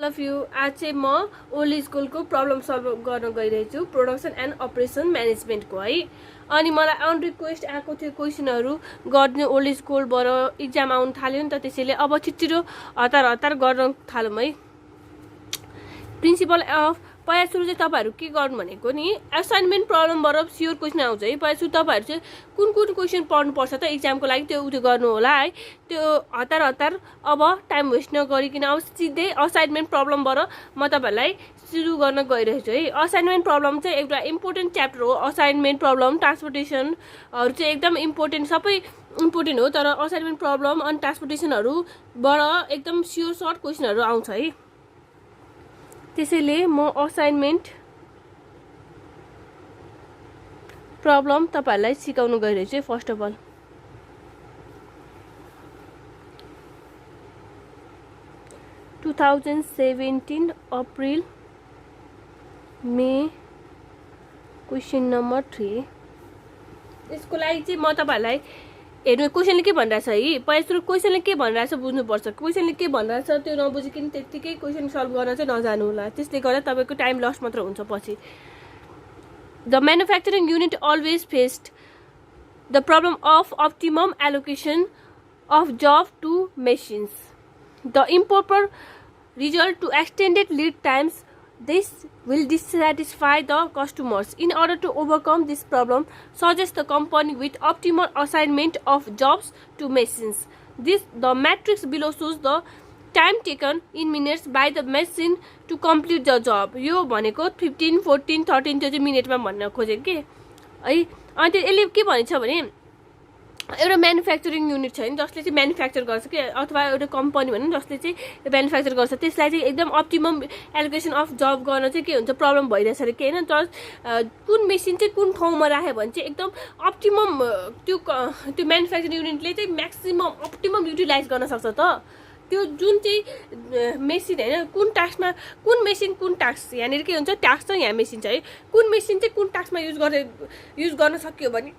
Of you. आज चाहिँ म ओल्ड स्कुलको प्रब्लम सल्भ गर्न गइरहेको छु, प्रोडक्सन एन्ड अपरेसन म्यानेजमेन्टको है। अनि मलाई अन रिक्वेस्ट आएको थियो क्वेसनहरू गर्ने, ओल्ड स्कुलबाट इक्जाम आउनु थाल्यो नि त, त्यसैले अब छिटो हतार गर्न थालौँ है। प्रिन्सिपल अफ पहिला सुरु चाहिँ तपाईँहरू के गर्नु भनेको नि, असाइनमेन्ट प्रब्लमबाट स्योर क्वेसन आउँछ है। पहिला सुरु तपाईँहरू चाहिँ कुन क्वेसन पढ्नुपर्छ त इक्जामको लागि त्यो गर्नु होला है। त्यो हतार अब टाइम वेस्ट नगरिकन अब सिधै असाइनमेन्ट प्रब्लमबाट म तपाईँहरूलाई सुरु गर्न गइरहेको छु है। असाइनमेन्ट प्रब्लम चाहिँ एउटा इम्पोर्टेन्ट च्याप्टर हो। असाइनमेन्ट प्रब्लम, ट्रान्सपोर्टेसनहरू चाहिँ एकदम इम्पोर्टेन्ट, सबै इम्पोर्टेन्ट हो। तर असाइनमेन्ट प्रब्लम अनि ट्रान्सपोर्टेसनहरूबाट एकदम स्योर सर्ट क्वेसनहरू आउँछ है। त्यसैले म असाइनमेन्ट प्रब्लम तपाईहरुलाई सिकाउन गइरहेछु है। First of all April May question number 3। यसको लागि चाहिँ म तपाईहरुलाई हेर्नु क्वेसनले के भनिरहेछ है। पहिला सुरु क्वेसनले के भनिरहेछ बुझ्नुपर्छ। क्वेसनले के भनिरहेछ त्यो नबुझिकन त्यतिकै क्वेसन सल्भ गर्न चाहिँ नजानु होला, त्यसले गर्दा तपाईको टाइम लस मात्र हुन्छ पछि। The manufacturing unit always faced the problem of optimum allocation of job to machines, the improper result to extended lead times. This will dissatisfy the customers. In order to overcome this problem, suggest the company with optimal assignment of jobs to machines. The matrix below shows the time taken in minutes by the machine to complete the job. यो भनेको 15, 14, 13 त्यो चाहिँ मिनेटमा भन्न खोजेको के है। अनि त्यो यसले के भन्छ भने एउटा म्यानुफ्याक्चरिङ युनिट छ नि जसले चाहिँ म्यानुफ्याक्चर गर्छ के, अथवा एउटा कम्पनी भनौँ जसले चाहिँ म्यानुफ्याक्चर गर्छ, त्यसलाई चाहिँ एकदम अप्टिमम एलोकेसन अफ जब गर्न चाहिँ के हुन्छ प्रब्लम भइरहेछ अरे के होइन। कुन मेसिन चाहिँ कुन ठाउँमा राख्यो भने चाहिँ एकदम अप्टिमम त्यो म्यानुफ्याक्चरिङ युनिटले चाहिँ म्याक्सिमम अप्टिमम युटिलाइज गर्न सक्छ त। त्यो जुन चाहिँ मेसिन होइन कुन टास्कमा कुन मेसिन कुन टास्क, यहाँनिर के हुन्छ टास्क छ, यहाँ मेसिन छ है, कुन मेसिन चाहिँ कुन टास्कमा युज गर्न सकियो भने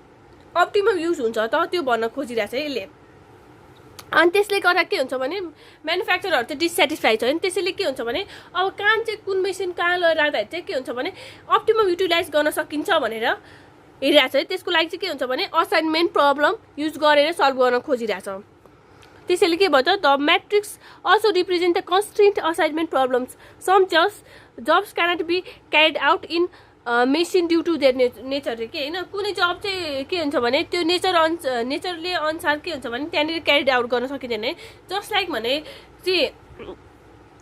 अप्टिमम युज हुन्छ त, त्यो भन्न खोजिरहेछ है यसले। अनि त्यसले गर्दा के हुन्छ भने म्यानुफ्याक्चरहरू चाहिँ डिससेटिस्फाई छ नि, त्यसैले के हुन्छ भने अब कहाँ चाहिँ कुन मेसिन कहाँ लगेर राख्दाखेरि चाहिँ के हुन्छ भने अप्टिमम युटिलाइज गर्न सकिन्छ भनेर हेरिरहेछ है। त्यसको लागि चाहिँ के हुन्छ भने असाइनमेन्ट प्रब्लम युज गरेर सल्भ गर्न खोजिरहेछ। त्यसैले के भयो त, the matrix also represent the constraint assignment problems, some jobs cannot be carried out in machine due to their nature के होइन। कुनै जब चाहिँ के हुन्छ भने त्यो नेचरले अनुसार के हुन्छ भने त्यहाँनिर क्यारिड आउट गर्न सकिँदैन है। जस्ट लाइक भने चाहिँ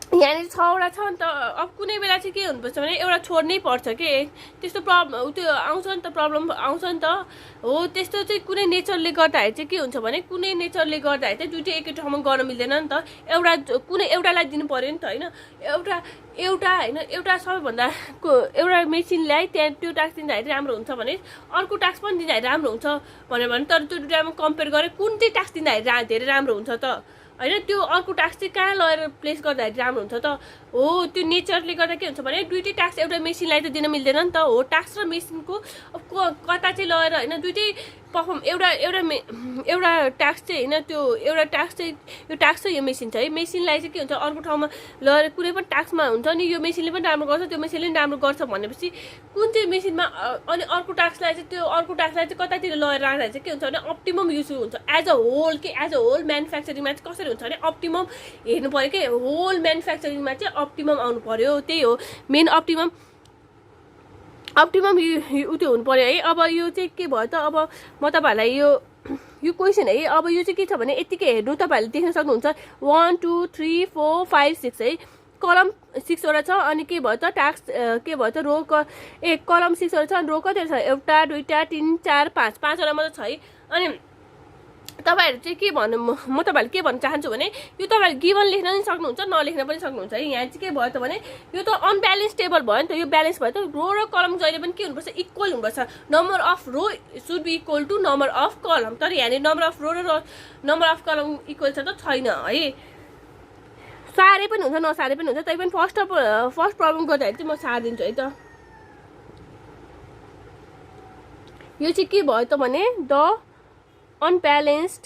यहाँनिर 6वटा छ नि त, अब कुनै बेला चाहिँ के हुनुपर्छ भने एउटा छोड्नै पर्छ के, त्यस्तो प्रब्लम त्यो आउँछ नि त, प्रब्लम आउँछ नि त हो। त्यस्तो चाहिँ कुनै नेचरले गर्दाखेरि चाहिँ के हुन्छ भने कुनै नेचरले गर्दाखेरि चाहिँ दुइटै एकै ठाउँमा गर्न मिल्दैन नि त, कुनै एउटालाई दिनु पर्यो नि त होइन। एउटा होइन एउटा सबैभन्दा एउटा मेसिनलाई त्यहाँ त्यो टास्क दिँदाखेरि राम्रो हुन्छ भने अर्को टास्क पनि दिँदाखेरि राम्रो हुन्छ भनेर भने, तर त्यो दुइटामा कम्पेयर गरेर कुन चाहिँ टास्क दिँदाखेरि धेरै राम्रो हुन्छ त होइन, त्यो अर्को टास्क चाहिँ कहाँ लगेर प्लेस गर्दाखेरि राम्रो हुन्छ त हो। त्यो नेचरले गर्दा के हुन्छ भने दुइटै टास्क एउटा मेसिनलाई त दिन मिल्दैन नि त हो। टास्क र मेसिनको कता चाहिँ लगेर होइन दुइटै पर्फर्म एउटा टास्क चाहिँ होइन, त्यो एउटा टास्क चाहिँ यो टास्क चाहिँ यो मेसिन छ है, मेसिनलाई चाहिँ के हुन्छ अर्को ठाउँमा लगेर कुनै पनि टास्कमा हुन्छ नि यो मेसिनले पनि राम्रो गर्छ त्यो मेसिनले पनि राम्रो गर्छ भनेपछि कुन चाहिँ मेसिनमा अनि अर्को टास्कलाई चाहिँ त्यो अर्को टास्कलाई चाहिँ कतातिर लगेर राख्दा चाहिँ के हुन्छ भने अप्टिमम युज हुन्छ एज अ होल म्यानुफ्याक्चरिङमा चाहिँ कसरी हुन्छ भने अप्टिमम हेर्नु पर्यो के, होल म्यानुफ्याक्चरिङमा चाहिँ अप्टिमम आउनु पर्यो, त्यही हो मेन अप्टिमम त्यो हुनु पर्यो है। अब यो चाहिँ के भयो त, अब म तपाईँहरूलाई यो क्वेसन है, अब यो चाहिँ के छ भने यतिकै हेर्नु तपाईँहरूले देख्न सक्नुहुन्छ 1 2 3 4 5 6 है, कलम 6वटा छ। अनि के भयो त टास्क के भयो त रो कलम 6वटा छ अनि रो कतिवटा छ, एउटा दुईटा 3 4 5 5वटा मात्र छ है। अनि तपाईहरु चाहिँ के भन्नु म तपाईहरुले के भन्न चाहन्छु भने यो तपाईहरुले गिवन लेख्न पनि सक्नुहुन्छ नलेख्न पनि सक्नुहुन्छ है। यहाँ चाहिँ के भयो त भने यो त अनब्यालेन्स टेबल भयो नि त, यो ब्यालेन्स भयो त रो र कलम जहिले पनि के हुनुपर्छ इक्वल हुनुपर्छ, number of row should be equal to number of column. तर यहाँ नम्बर अफ रो र नम्बर अफ कलम इक्वल छ त छैन है। साह्रै पनि हुन्छ नसाह्रै पनि हुन्छ, तैपनि फर्स्ट प्रब्लम गर्दाखेरि चाहिँ म सारिदिन्छु है त। यो चाहिँ के भयो त भने द अनब्यालेन्स्ड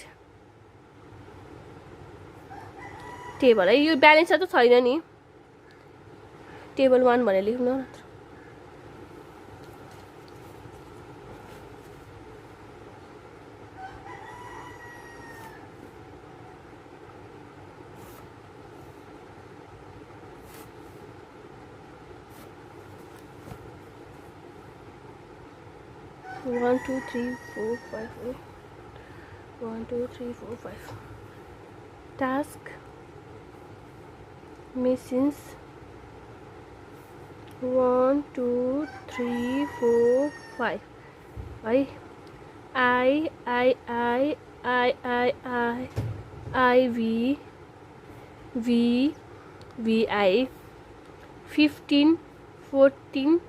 टेबल है, यो ब्यालेन्स त छैन नि टेबल 1 भनेर लेख्नु न। One, two, three, four, five. 1 2 3 4 5 task machines 1 2 3 4 5 है I V I 15 14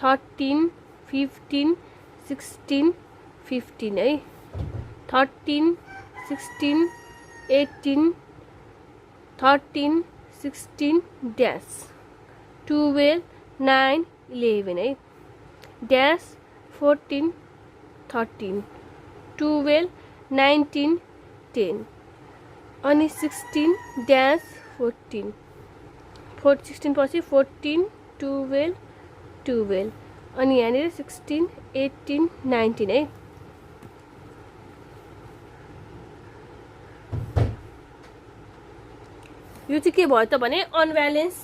13 15 16 15 है 13 16 18 13 16 dash 12 9 11 है dash 14 13 12 19 10 अनि 16 dash 14 16 पछि 14 12 12 अनि यहाँनिर 16 18 19 है यो चाहिँ के भयो त भने अनब्यालेन्स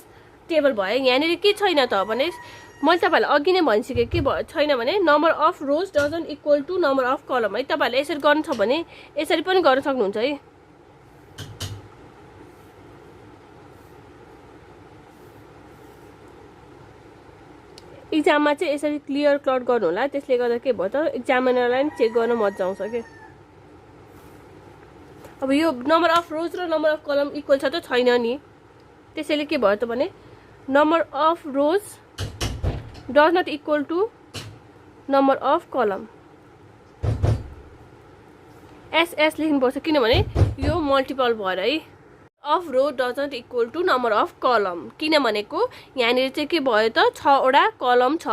टेबल भयो यहाँनिर के छैन त भने मैले तपाईहरुलाई अघि नै भनिसके के भयो छैन भने number of rows doesn't equal to number of column है तपाईहरुले यसरी गर्नु छ भने यसरी पनि गर्न सक्नुहुन्छ है एक्जाममा चाहिँ यसरी क्लियर कट गर्नु होला त्यसले गर्दा के भयो त एक्जामिनरलाई पनि चेक गर्न मज्जा आउँछ के अब यो नम्बर अफ रोज र नम्बर अफ कलम इक्वल छ त छैन नि त्यसैले के भयो त भने number of rows does not equal to number of column एसएस लेख्नुपर्छ किनभने यो मल्टिपल भएर है of row doesn't equal to number of column किनभनेको यहाँनिर चाहिँ के भयो त 6 वटा कलम छ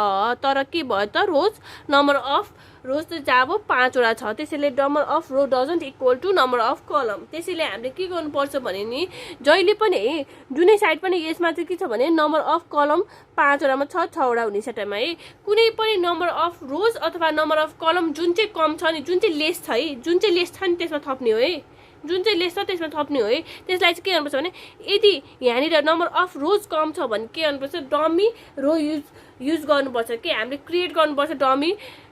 तर के भयो त रोज नम्बर अफ रोज चाहिँ जाबो 5 वटा छ त्यसैले number of row doesn't equal to number of column त्यसैले हामीले के गर्नुपर्छ भने नि जहिले पनि जुनै साइड पनि यसमा चाहिँ के छ भने नम्बर अफ कलम 5 वटामा 6 वटा हुने टाइममा है कुनै पनि नम्बर अफ रोज अथवा नम्बर अफ कलम जुन चाहिँ कम छ नि जुन चाहिँ लेस छ है जुन चाहिँ लेस छ नि त्यसमा थप्ने हो है जुन चाहिँ लेस छ त्यसमा थप्ने हो है त्यसलाई चाहिँ के गर्नुपर्छ भने यदि यहाँनिर नम्बर अफ रोज कम छ भने के गर्नुपर्छ डमी रो युज गर्नुपर्छ के हामीले क्रिएट गर्नुपर्छ डमी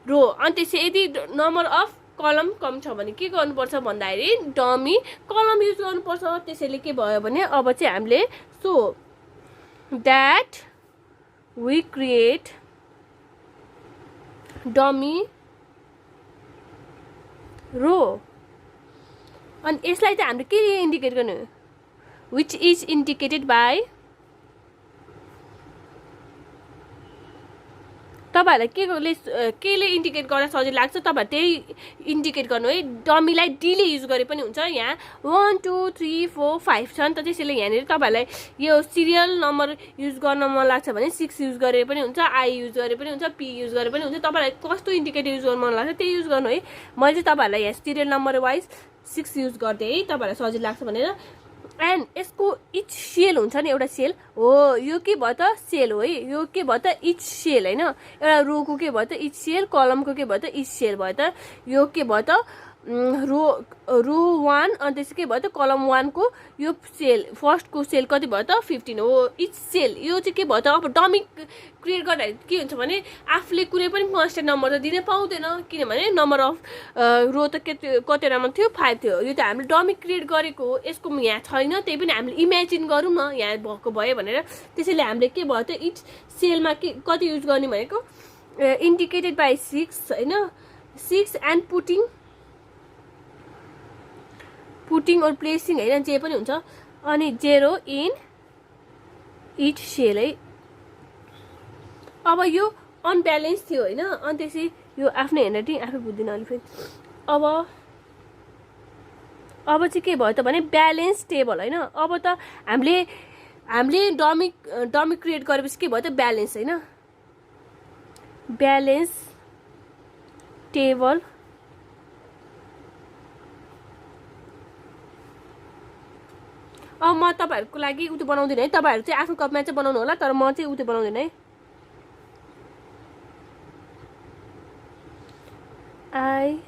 रो अनि त्यसै यदि नम्बर अफ कलम कम छ भने के गर्नुपर्छ भन्दाखेरि डमी कलम युज गर्नुपर्छ त्यसैले के भयो भने अब चाहिँ हामीले so that we create dummy row अनि यसलाई चाहिँ हामीले के इन्डिकेट गर्ने व्हिच इज इन्डिकेटेड बाइ तपाईहरुलाई केले इन्डिकेट गर्न सजिलो लाग्छ तपाईहरु त्यही इन्डिकेट गर्नु है डमीलाई डीले युज गरे पनि हुन्छ यहाँ 1 2 3 4 5 छ नि त त्यसैले यहाँनिर तपाईहरुलाई यो सिरियल नम्बर युज गर्न मन लाग्छ भने 6 युज गरे पनि हुन्छ आई युज गरे पनि हुन्छ पी युज गरे पनि हुन्छ तपाईहरुलाई कस्तो इन्डिकेटर युज गर्न मन लाग्छ त्यही युज गर्नु है मैले चाहिँ तपाईहरुलाई यहाँ सिरियल नम्बर वाइज 6 युज गर्दै है तपाईहरुलाई सजिलो लाग्छ भनेर एन्ड यसको इच सेल हुन्छ नि एउटा सेल हो यो के भयो त सेल हो है यो के भयो त इच सेल हैन एउटा रोको के भयो त इच सेल कलमको के भयो त इच सेल भयो त यो के भयो त रो 1 अनि त्यसै के भयो त कलम 1 को यो सेल फर्स्ट को सेल कति भयो त 15 हो इच सेल यो चाहिँ के भयो त अब डमी क्रिएट गर्दा के हुन्छ भने आफूले कुनै पनि कन्स्टेन्ट नम्बर त दिन पाउँदैन किनभने नम्बर अफ रो त कतिवटामा थियो 5 थियो यो त हामीले डमी क्रिएट गरेको हो यसको यहाँ छैन त्यही पनि हामीले इमेजिन गरौँ न यहाँ भएको भयो भनेर त्यसैले हामीले के भयो त इच सेलमा के कति युज गर्ने भनेको इन्डिकेटेड बाइ 6 हैन 6 एन्ड पुटिङ और प्लेसिङ हैन जे पनि हुन्छ अनि 0 इन इच सेल है अब यो अनब्यालेन्स थियो हैन अनि त्यसै यो आफ्नै ह्यान्डराइटिङ आफै बुझ्दिन अलि फेरि अब चाहिँ के भयो त भने ब्यालेन्स टेबल हैन अब त हामीले डमी क्रिएट गरेपछि के भयो त ब्यालेन्स हैन ब्यालेन्स टेबल अब म तपाईहरुको लागि उतो बनाउँदिन है, तपाईहरु चाहिँ आफ्नो कपमा चाहिँ बनाउनु होला, तर म चाहिँ उतो बनाउँदिन है। आई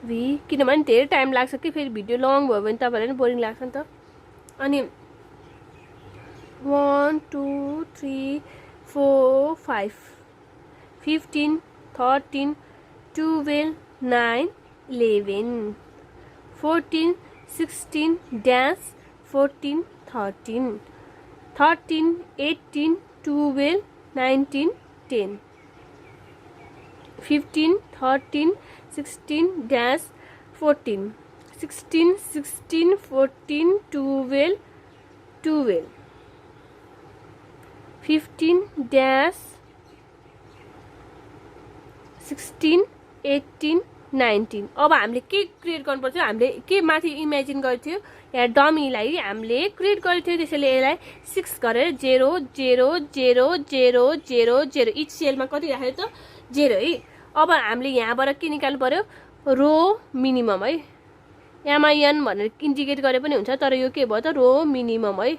भी किनभने धेरै टाइम लाग्छ कि फेरि भिडियो लङ भयो भने तपाईहरुलाई पनि बोरिङ लाग्छ नि त। अनि 1 2 3 4 5 15 13 12 9 11 14 16 dash 14 13 13 18 12 19 10 15 13 16 dash 14 16 16 14 12 12 15 dash 16 18 19। अब हामीले के क्रिएट गर्नुपर्छ, हामीले के माथि इमेजिन गर्थ्यो यहाँ डमीलाई हामीले क्रिएट गर्थ्यो, त्यसैले यसलाई 6 गरेर 0 0 0 0 0 0 इच सेलमा कति राखेको छ 0 है। अब हामीले यहाँबाट के निकाल्नु पर्यो, रो मिनिमम है। एमआईएन भनेर इन्डिकेट गरे पनि हुन्छ, तर यो के भयो त रो मिनिमम है।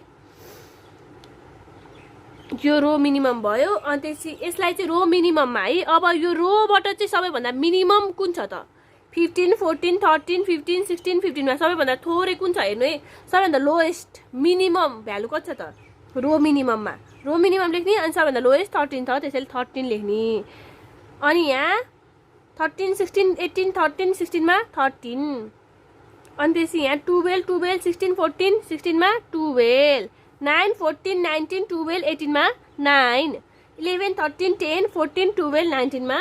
यो रो मिनिमम भयो। अनि त्यसपछि यसलाई चाहिँ रो मिनिमममा है, अब यो रोबाट चाहिँ सबैभन्दा मिनिमम कुन छ त 15 14 13 15 16 15 मा सबैभन्दा थोरै कुन छ हेर्नु है, सबैभन्दा लोएस्ट मिनिमम भ्यालु कति छ त रो मिनिमममा, रो मिनिमम लेख्ने। अनि सबैभन्दा लोएस्ट 13 छ, त्यसैले 13 लेख्ने। अनि यहाँ 13 16 18 13 16 मा 13। अनि त्यसपछि यहाँ 12 12 16 14 16 मा 12 9 14 19 12 18 मा 9 11 13 10 14 12 19 मा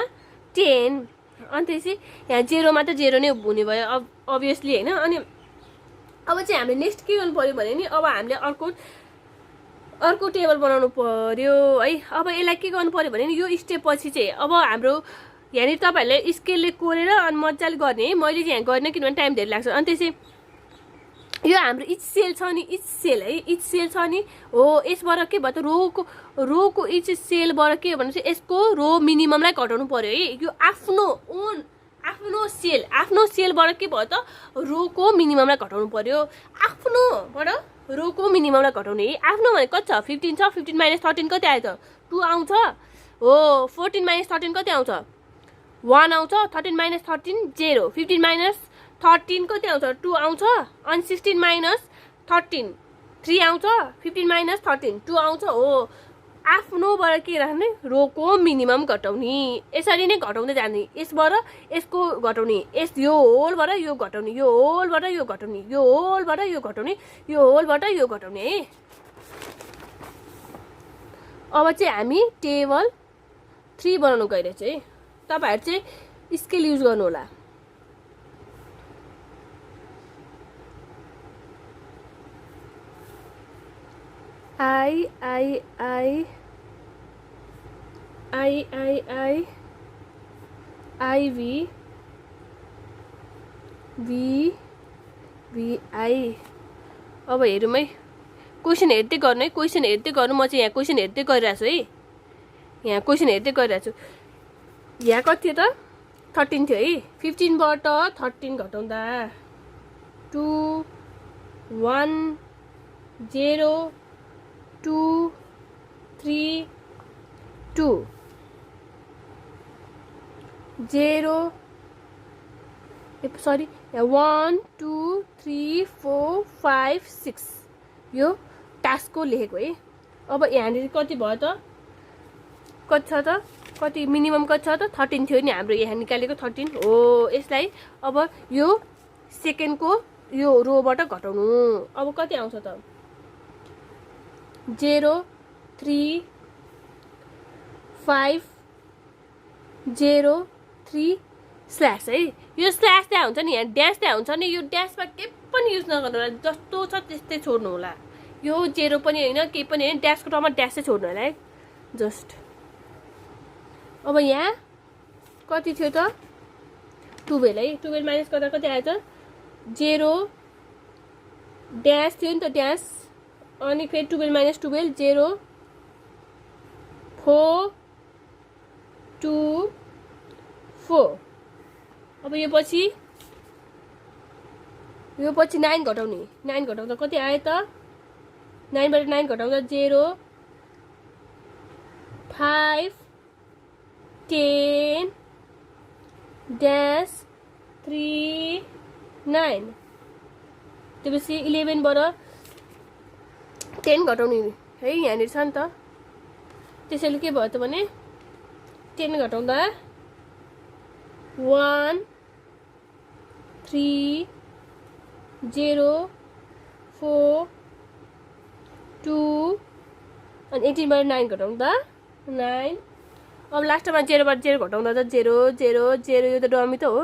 10। अनि त्यसपछि यहाँ 0 मा त 0 नै हुने भयो अभियसली हैन। अनि अब चाहिँ हामीले नेक्स्ट के गर्नु पर्यो भने नि, अब हामीले अर्को टेबल बनाउनु पर्यो है। अब यसलाई के गर्नु पर्यो भने नि, यो स्टेप पछि चाहिँ अब हाम्रो यहाँनिर तपाईहरुले स्केलले कोरेर अनि मजाले गर्ने है। मैले चाहिँ यहाँ गर्न किनभने टाइम धेरै लाग्छ। अनि त्यसै यो हाम्रो इच सेल छ नि, इच सेल है, इच सेल छ नि हो, यसबाट के भयो त रोको इच सेलबाट के भने चाहिँ यसको रो मिनिममलाई घटाउनु पर्यो है। यो आफ्नो सेलबाट के भयो त रोको मिनिममलाई घटाउनु पर्यो, आफ्नोबाट रोको मिनिममलाई घटाउने है। आफ्नो भने कति छ 15 छ, 15 माइनस 13 कति आयो त 2 आउँछ हो। 14 माइनस 13 कति आउँछ 1 आउँछ, 13 माइनस 13 0, 15 माइनस 13 कति आउँछ 2 आउँछ। अनि 16 माइनस 13 3 आउँछ, 15 माइनस 13 2 आउँछ हो। आफ्नोबाट के राख्ने रोको मिनिमम घटाउने, यसरी नै घटाउँदै जाने। यसबाट यसको घटाउने, यो होलबाट यो घटाउने, यो होलबाट यो घटाउने, यो होलबाट यो घटाउने, यो होलबाट यो घटाउने है। अब चाहिँ हामी टेबल 3 बनाउनु गइरहेछ है। तपाईहरु चाहिँ स्केल युज गर्नु होला। I अब हेरौँ है, क्वेसन हेर्दै गर्नु है, क्वेसन हेर्दै गर्नु। म चाहिँ यहाँ क्वेसन हेर्दै गरिरहेको छु है, यहाँ क्वेसन हेर्दै गरिरहेको छु। यहाँ कति थियो त 13 थियो है। 15 बाट 13 घटाउँदा 2 1 0 2 3 2 0 सरी 1 2 3 4 5 6 यो टास्कको लेखेको है। अब यहाँनिर कति भयो त, कति छ त, कति मिनिमम कति छ त 13 थियो नि हाम्रो यहाँ निकालेको 13 हो। यसलाई अब यो सेकेन्डको यो रोबाट घटाउनु। अब कति आउँछ त 0 3 5 0 3 स्ल्यास है। यो स्ल्यास त्यहाँ हुन्छ नि, यहाँ ड्यास त्यहाँ हुन्छ नि, यो ड्यासमा के पनि युज नगर्नु होला, जस्तो छ त्यस्तै छोड्नु होला। यो 0 पनि होइन केही पनि होइन, ड्यासको ठाउँमा ड्यास चाहिँ छोड्नु होला है जस्ट। अब यहाँ कति थियो त 12 है। 12 माइनस गर्दा कति आयो त 0 ड्यास थियो नि त ड्यास। अनि फेरि 12 माइनस 12 0 4 2 4 अब यो पछि 9 घटाउने 9 घटाउँदा कति आयो त 9 बाट 9 घटाउँदा 0 5 10 dash 3 9 त्यसपछि 11 बाट 10 घटाउने है यहाँनिर छ नि त त्यसैले के भयो त भने 10 घटाउँदा 1 3 0 4 2 अनि 18 बाट 9 घटाउँदा 9 अब लास्टमा 0 बाट 0 घटाउँदा त 0 0 0 यो त डमी त हो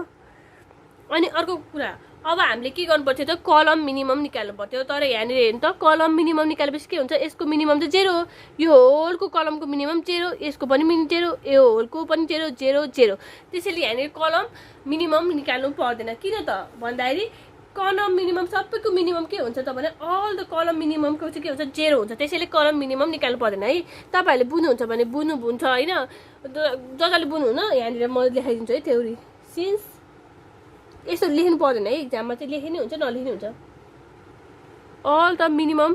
अनि अर्को कुरा अब हामीले के गर्नु पर्थ्यो त कलम मिनिमम निकाल्नु पर्थ्यो तर यहाँनिर हेर्नु त कलम मिनिमम निकालेपछि के हुन्छ यसको मिनिमम त 0 यो होलको कलमको मिनिमम 0 यसको पनि 0 यो होलको पनि 0 0 0 त्यसैले यहाँनिर कलम मिनिमम निकाल्नु पर्दैन किन त भन्दाखेरि कलम मिनिमम सबैको मिनिमम के हुन्छ त भने अल द कलम मिनिममको चाहिँ के हुन्छ 0 हुन्छ त्यसैले कलम मिनिमम निकाल्नु पर्दैन है तपाईहरुले बुझ्नुहुन्छ भने बुझ्नुहुन्छ हैन जसले बुझ्नुहुन्न यहाँनिर म लेखाइदिन्छु है थ्योरी सिन्स यसो लेख्नु पर्दैन है एक्जाममा चाहिँ लेख्ने हुन्छ नलेख्ने हुन्छ all the minimum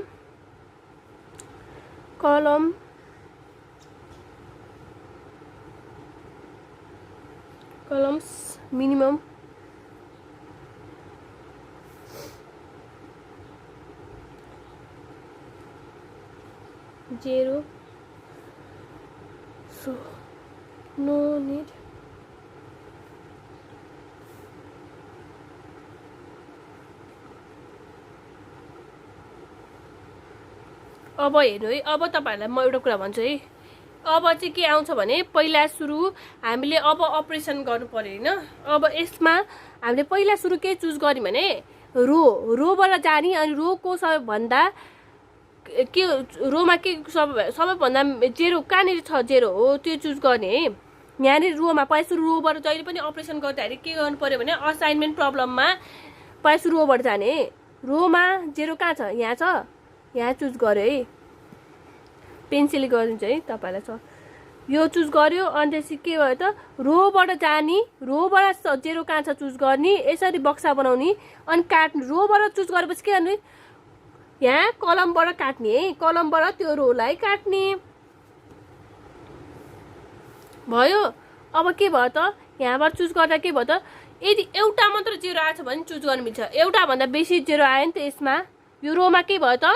columns minimum zero so no need अब हेर्नु है अब तपाईहरुलाई म एउटा कुरा भन्छु है अब चाहिँ के आउँछ भने पहिला सुरु हामीले अब अपरेसन गर्नु पर्यो हैन अब यसमा हामीले पहिला सुरु के चुज गर्यौं भने रोबाट जाने अनि रोको सबैभन्दा के रोमा के सबैभन्दा 0 कहाँनिर छ 0 हो त्यो चुज गर्ने है यहाँनिर रोमा पहिला सुरु रोबाट जहिले पनि अपरेसन गर्दाखेरि के गर्नु पर्यो भने असाइनमेन्ट प्रब्लममा पहिला सुरु रोबाट जाने रोमा 0 कहाँ छ यहाँ चुज गर्यो है पेन्सिलले गरिदिन्छ है तपाईलाई छ यो चुज गर्यो अनि त्यसपछि के भयो त रोबाट जाने रोबाट 0 कहाँ छ चुज गर्ने यसरी बक्सा बनाउने अनि काट्ने रोबाट चुज गरेपछि के गर्ने यहाँ कलमबाट काट्ने है कलमबाट त्यो रोलाई काट्ने भयो अब के भयो त यहाँबाट चुज गर्दा के भयो त यदि एउटा मात्र 0 आछ भने चुज गर्न मिल्छ एउटा भन्दा बेसी 0 आयो नि त यसमा यो रोमा के भयो त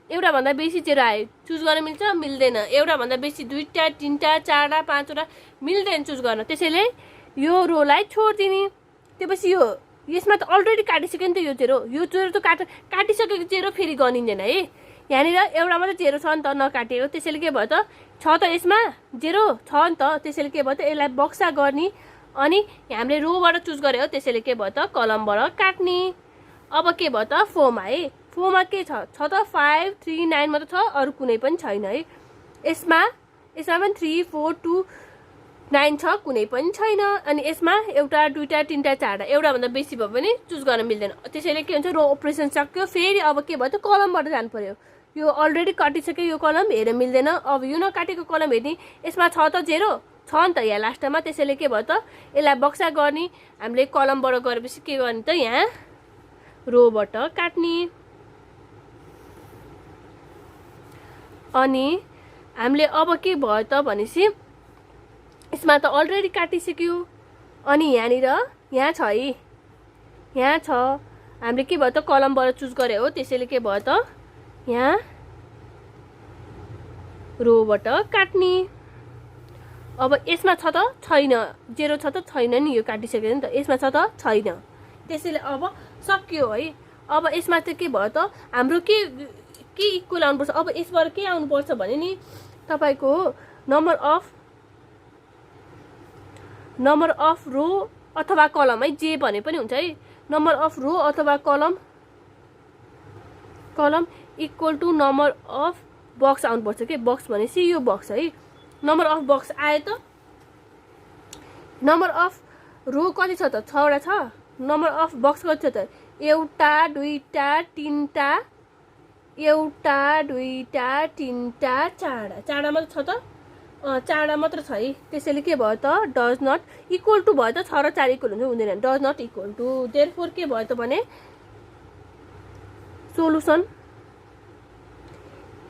एउटा भन्दा बेसी 0 आयो चुज गर्न मिल्छ मिल्दैन एउटा भन्दा बेसी 2टा 3टा 4टा 5वटा मिल्दैन चुज गर्न त्यसैले यो रोलाई छोड्दिने त्यसपछि यो यसमा त अलरेडी काटिसक्यो नि त यो 0 त काटिसकेको 0 फेरि गनिँदैन है यहाँनिर एउटा मात्र 0 छ नि त नकाटेको त्यसैले के भयो त छ त यसमा 0 छ नि त त्यसैले के भयो त यसलाई बक्सा गर्ने अनि हामीले रोबाट चुज गर्यो त्यसैले के भयो त कलमबाट काट्ने अब के भयो त फोमा है फोमा के छ त 5 3 9 मात्र छ अरु कुनै पनि छैन है यसमा पनि 3 4 2 9 छ कुनै पनि छैन अनि यसमा एउटा 2टा 3टा 4टा एउटा भन्दा बेसी भयो भने चुज गर्न मिल्दैन त्यसैले के हुन्छ रो अपरेसन सक्यो फेरि अब के भयो त कलमबाट जानु पर्यो यो अलरेडी काटिसक्यो यो कलम हेर्न मिल्दैन अब यो नकाटेको कलम हेर्ने यसमा छ त 0 छ नि त यहाँ लास्टमा त्यसैले के भयो त यसलाई बक्सा गर्ने हामीले कलमबाट गरेपछि के गर्ने त यहाँ रोबाट काट्ने अनि हामीले अब के भयो त भनेसी यसमा त अलरेडी काटिसक्यो अनि यहाँ छ है यहाँ छ हामीले के भयो त कलमबाट चुज गरे हो त्यसैले के भयो त यहाँ रोबाट काट्ने अब यसमा छ त छैन 0 छ त छैन नि यो काटिसक्यो नि त यसमा छ त छैन त्यसैले अब सक्यो है अब यसमा चाहिँ के भयो त हाम्रो के इक्वल आउनुपर्छ अब यसबाट के आउनुपर्छ भने नि तपाईको नम्बर अफ रो अथवा कलम है जे भने पनि हुन्छ है नम्बर अफ रो अथवा column equal to number of box आउनुपर्छ के बक्स भनेपछि यो बक्स है नम्बर अफ बक्स आयो त नम्बर अफ रो कति छ त 6 वटा छ नम्बर अफ बक्स कति छ त एउटा 2टा 3टा एउटा 2टा 3टा 4टा मात्र छ त 4 मात्र छ है, त्यसैले के भयो त डज नट इक्वल टु भयो त 6 र 4 इक्वल हुन्छ हुँदैन, does not equal to. Therefore के भयो त भने सोलुसन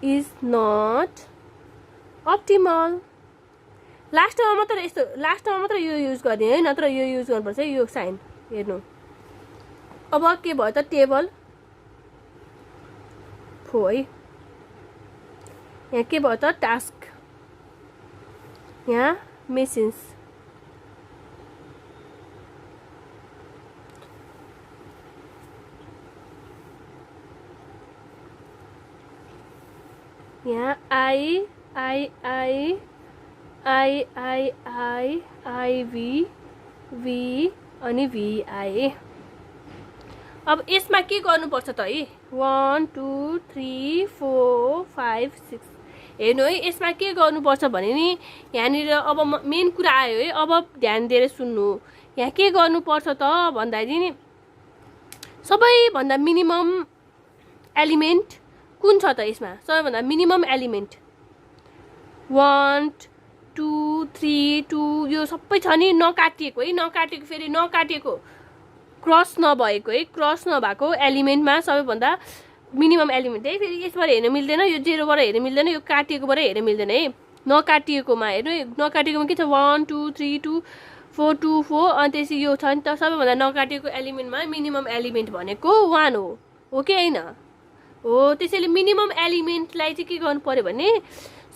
इज नट अप्टिमल। लास्टमा मात्र यो युज गर्ने है, नत्र यो युज गर्नुपर्छ यो साइन हेर्नु। अब के भयो त टेबल फो है, यहाँ के भयो त टास्क, यहाँ मेसिन्स, यहाँ I I I I I I I V V अनि वी आई। अब यसमा के गर्नुपर्छ त है, 1 2 3 4 5 6 हेर्नु है। यसमा के गर्नुपर्छ भने नि यहाँनिर अब मेन कुरा आयो है, अब ध्यान दिएर सुन्नु। यहाँ के गर्नुपर्छ त भन्दाखेरि नि सबैभन्दा मिनिमम एलिमेन्ट कुन छ त यसमा, सबैभन्दा मिनिमम एलिमेन्ट 1 2 3 2 यो सबै छ नि, नकाटिएको है, नकाटिएको फेरि नकाटिएको क्रस नभएको है, क्रस नभएको एलिमेन्टमा सबैभन्दा मिनिमम एलिमेन्ट है। फेरि यसबाट हेर्न मिल्दैन, यो 0बाट हेर्न मिल्दैन, यो काटिएकोबाट हेर्न मिल्दैन है। नकाटिएकोमा हेर्नु, नकाटिएकोमा के छ 1 2 3 2 4 2 4 अनि त्यसपछि यो छ नि त सबैभन्दा नकाटिएको एलिमेन्टमा मिनिमम एलिमेन्ट भनेको 1 हो कि होइन हो। त्यसैले मिनिमम एलिमेन्टलाई चाहिँ के गर्नु पर्यो भने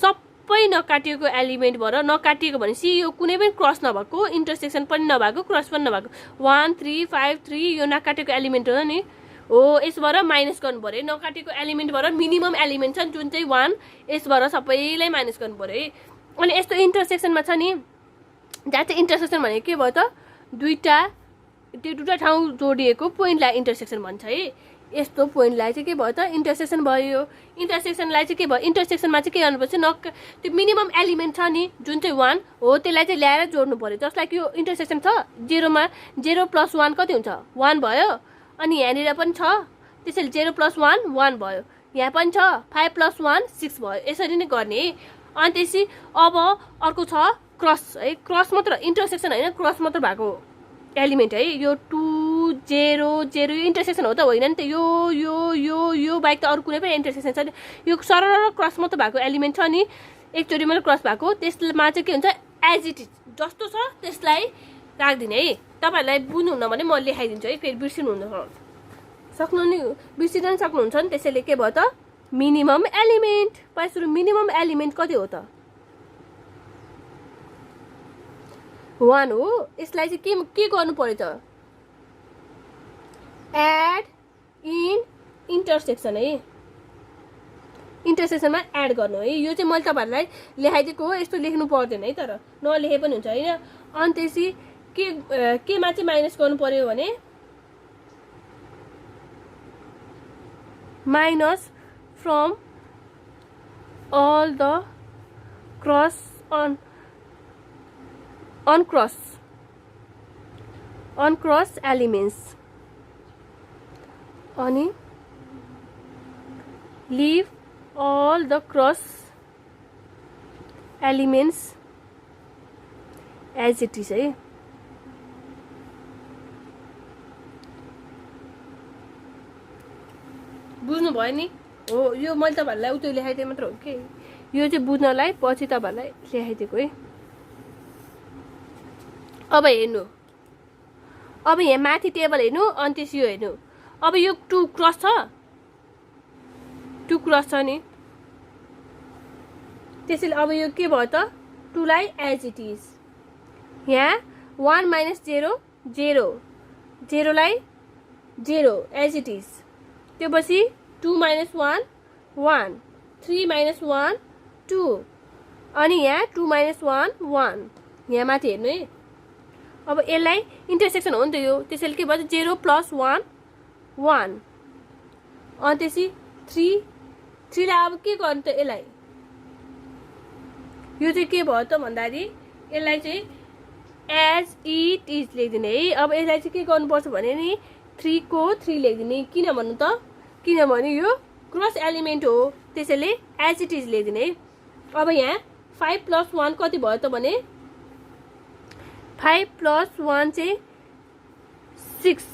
सबै नकाटिएको एलिमेन्टबाट, नकाटिएको भनेपछि यो कुनै पनि क्रस नभएको, इन्टरसेक्सन पनि नभएको, क्रस पनि नभएको 1 3 5 3 यो नकाटिएको एलिमेन्ट हो नि हो, यसबाट माइनस गर्नु पर्यो। नकाटिएको एलिमेन्टबाट मिनिमम एलिमेन्ट छ जुन चाहिँ 1, यसबाट सबैलाई माइनस गर्नु पर्यो है। अनि यस्तो इन्टरसेक्सनमा छ नि, जहाँ चाहिँ इन्टरसेक्सन भनेको के भयो त दुईटा ठाउँ जोडिएको पोइन्टलाई इन्टरसेक्सन भन्छ है। यस्तो पोइन्टलाई चाहिँ के भयो त इन्टरसेक्सन भयो। इन्टरसेक्सनलाई चाहिँ के भयो, इन्टरसेक्सनमा चाहिँ के गर्नुपर्छ, त्यो मिनिमम एलिमेन्ट छ नि जुन चाहिँ 1 हो त्यसलाई चाहिँ ल्याएर जोड्नु पर्यो। जसलाई कि यो इन्टरसेक्सन छ 0मा 0 + 1 कति हुन्छ 1 भयो, अनि यहाँनिर पनि छ त्यसैले 0 + 1 1 भयो, यहाँ पनि छ 5 + 1 6 भयो। यसरी नै गर्ने है। अनि त्यसपछि अब अर्को छ क्रस है, क्रस मात्र, इन्टरसेक्सन होइन, क्रस मात्र भएको एलिमेन्ट है। यो 2 0 0 यो इन्टरसेक्सन हो त होइन नि त, यो यो यो यो बाहेक त अरू कुनै पनि इन्टरसेक्सन छैन। यो सरल क्रस मात्र भएको एलिमेन्ट छ नि, एकचोटि मात्र क्रस भएको, त्यसमा चाहिँ के हुन्छ एज इट इज जस्तो छ त्यसलाई राखिदिने है। तपाईँहरूलाई बुझ्नुहुन्न भने म लेखाइदिन्छु है, फेरि बिर्सिन सक्नुहुन्छ नि। त्यसैले के भयो त मिनिमम एलिमेन्ट, पहिला सुरु मिनिमम एलिमेन्ट कति हो त 1 हो। यसलाई चाहिँ के गर्नु पर्यो त एड इन इन्टरसेक्सन है, इन्टरसेक्सनमा एड गर्नु है। यो चाहिँ मैले तपाईँहरूलाई लेखाइदिएको हो, यस्तो लेख्नु पर्दैन है, तर नलेखे पनि हुन्छ होइन। अनि त्यसपछि केमा चाहिँ माइनस गर्नु पर्यो भने minus from all the uncross elements अनि leave all the cross elements as it is है। बुझ्नु भयो नि हो। यो मैले तपाईहरुलाई उतै लेखाइदिए मात्र हो के, यो चाहिँ बुझ्नलाई पछि तपाईहरुलाई लेखाइदिएको है। अब हेर्नु, अब यहाँ माथि टेबल हेर्नु, अनि त्यसपछि यो हेर्नु। अब यो 2 क्रस छ, 2 क्रस छ नि, त्यसैले अब यो के भयो त 2 लाई एज इट इज। यहाँ 1 - 0 0 0 लाई 0 एज इट इज। त्यो पछि 2 - 1 1 3 - 1 2 अनि यहाँ 2 - 1 1 यहाँ माथि हेर्नु है। अब यसलाई इन्टरसेक्सन हो नि त यो, त्यसैले के भयो 0 + 1 1 अनि त्यसपछि 3 लाई अब के गर्नु त यसलाई, यो चाहिँ के भयो त भन्दाखेरि यसलाई चाहिँ एज इट इज लेखिदिने है। अब यसलाई चाहिँ के गर्नुपर्छ भने नि 3 को 3 लेखिदिने। किन भन्नु त, किनभने यो क्रस एलिमेन्ट हो, त्यसैले एज इट इज लेखिदिने है। अब यहाँ 5 + 1 कति भयो त भने 5 + 1 चाहिँ 6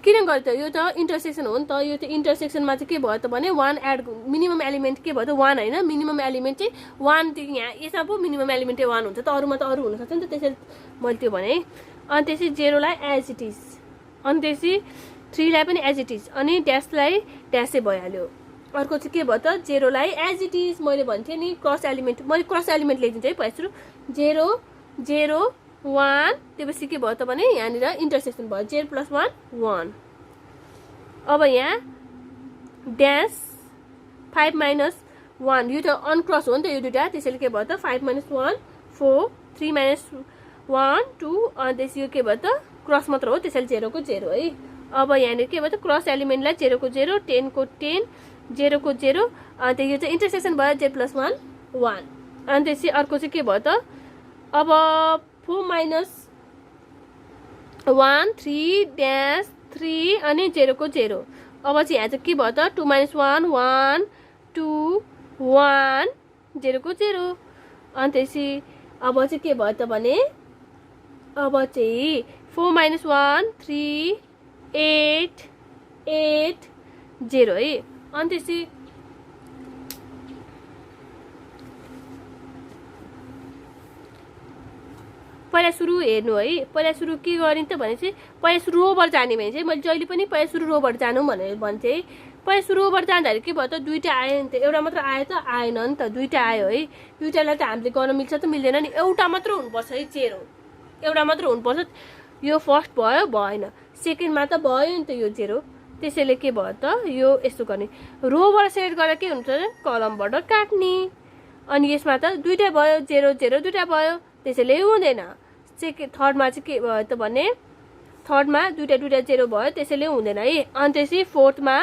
किन गर्यो त यो त इन्टरसेक्सन हो नि त यो त इन्टरसेक्सनमा चाहिँ के भयो त भने 1 एड मिनिमम एलिमेन्ट के भयो त 1 हैन मिनिमम एलिमेन्ट चाहिँ 1 त्यो यहाँ यसमा पो मिनिमम एलिमेन्ट चाहिँ 1 हुन्छ त अरुमा त अरु हुन सक्छ नि त त्यसैले मैले त्यो भने अनि त्यसै 0 लाई एज इट इज अनि त्यसै 3 लाई पनि एज इट इज अनि ड्यासलाई ड्यासै भइहाल्यो अर्को चाहिँ के भयो त 0 लाई एज इट इज मैले भन्थे नि क्रस एलिमेन्ट मैले क्रस एलिमेन्ट लेखिदिन्छु है पहिला सुरु 0 0 1 त्यसपछि के भयो त भने यहाँनिर इन्टरसेक्सन भयो 0 + 1 1 अब यहाँ ड्यास 5 - 1 यो त अनक्रस हो नि त यो दुईटा त्यसैले के भयो त 5 - 1 4 3 - 1 2 अनि त्यसपछि यो के भयो त क्रस मात्र हो त्यसैले 0 को 0 है अब यहाँनिर के भयो त क्रस एलिमेन्टलाई 0 को 0 10 को 10 0 को 0 अनि यो चाहिँ इन्टरसेक्सन भयो 0 + 1 1 अनि त्यसपछि अर्को चाहिँ के भयो त अब 4 - 1 3 ड्यास 3 अनि 0 को 0 अब चाहिँ यहाँ चाहिँ के भयो त 2 - 1 1 2 1 0 को 0 अनि त्यसपछि अब चाहिँ के भयो त भने अब चाहिँ 4 - 1 3 8 8 0 है अनि त्यसपछि पहिला सुरु हेर्नु है पहिला सुरु के गरिन् त भने चाहिँ पहिला सुरु रोबाट जाने भने चाहिँ मैले जहिले पनि पहिला सुरु रोबाट जानु भनेर भन्थे है पहिला सुरु रोबाट जाँदाखेरि के भयो त दुईटा आयो नि त एउटा मात्र आयो त आएन नि त दुईटा आयो है दुईटालाई त हामीले गर्न मिल्छ त मिल्दैन नि एउटा मात्र हुनुपर्छ है 0 एउटा मात्र हुनुपर्छ यो फर्स्ट भयो भएन सेकेन्डमा त भयो नि त यो 0 त्यसैले के भयो त यो यस्तो गर्ने रोबाट सेलेक्ट गरेर के हुन्छ कलमबाट काट्ने अनि यसमा त दुईटा भयो 0 0 दुईटा भयो त्यसैले हुँदैन थर्डमा चाहिँ के भयो त भने थर्डमा दुईटा 0 भयो त्यसैले हुँदैन है अनि त्यसै फोर्थमा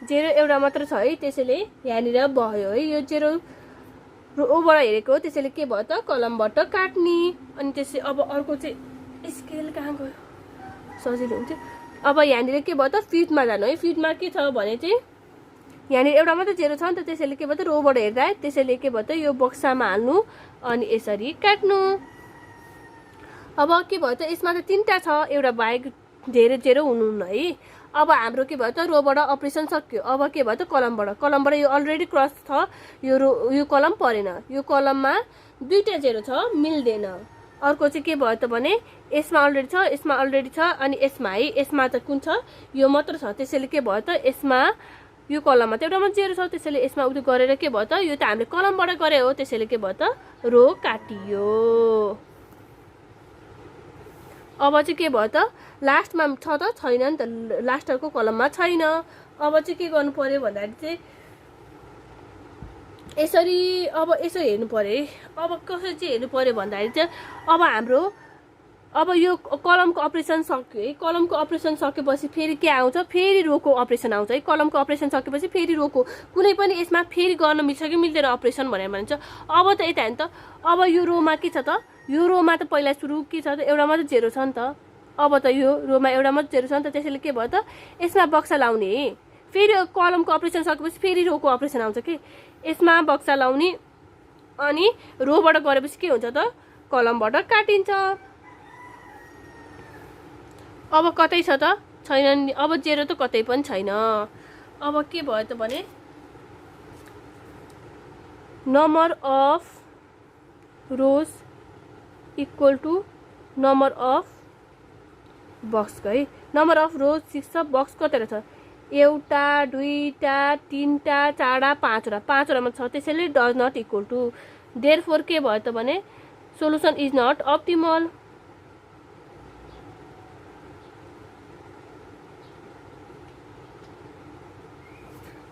0 एउटा मात्र छ है त्यसैले यहाँनिर भयो है यो 0 रोबाट हेरेको हो त्यसैले के भयो त कलमबाट काट्ने अनि त्यसै अब अर्को चाहिँ स्केल कहाँ गयो सजिलो हुन्थ्यो अब यहाँनिर के भयो त फिफ्थमा जानु है फिफ्थमा के छ भने चाहिँ यहाँनिर एउटा मात्र 0 छ नि त त्यसैले के भयो त रोबाट हेर्दा त्यसैले के भयो त यो बक्सामा हाल्नु अनि यसरी काट्नु अब के भयो त यसमा त तीनटा छ एउटा बाहेक धेरै 0 हुनुहुन्न है अब हाम्रो के भयो त रोबाट अपरेसन सक्यो अब के भयो त कलमबाट यो अलरेडी क्रस छ यो कलम परेन यो कलममा दुईटा 0 छ मिल्दैन अर्को चाहिँ के भयो त भने यसमा अलरेडी छ यसमा अलरेडी छ अनि यसमा है यसमा त कुन छ यो मात्र छ त्यसैले के भयो त यसमा यो कलममा त एउटा मात्र 0 छ त्यसैले यसमा उयो गरेर के भयो त यो त हामीले कलमबाट गरे हो त्यसैले के भयो त रो काटियो अब चाहिँ के भयो त लास्टमा छ त छैन नि त लास्टको कलममा छैन अब चाहिँ के गर्नु पर्यो भन्दाखेरि चाहिँ यसरी अब यसो हेर्नु पर्यो अब कसरी चाहिँ हेर्नु पर्यो भन्दाखेरि चाहिँ अब हाम्रो अब यो कलमको अपरेसन सक्यो है कलमको अपरेसन सकेपछि फेरि के आउँछ फेरि रोको अपरेसन आउँछ है कलमको अपरेसन सकेपछि फेरि रोको कुनै पनि यसमा फेरि गर्न मिल्छ कि मिल्दैन अपरेसन भनेर भन्छ अब त यता हेर्नु त अब यो रोमा के छ त यो रोमा त पहिला सुरु के छ त एउटा मात्र 0 छ नि त अब त यो रोमा एउटा मात्र 0 छ नि त त्यसैले के भयो त यसमा बक्सा लाउने फेरि कलमको अपरेसन सकेपछि फेरि रोको अपरेसन आउँछ कि यसमा बक्सा लाउने अनि रोबाट गरेपछि के हुन्छ त कलमबाट काटिन्छ अब कतै छ त छैन अब 0 त कतै पनि छैन अब के भयो त भने number of rows equal to number of box है नम्बर अफ रोज 6 छ बक्स कतिवटा छ एउटा दुईटा तीनटा चारवटा पाँचवटामा छ त्यसैले does not equal to therefore के भयो त भने सोलुसन इज नट अप्टिमल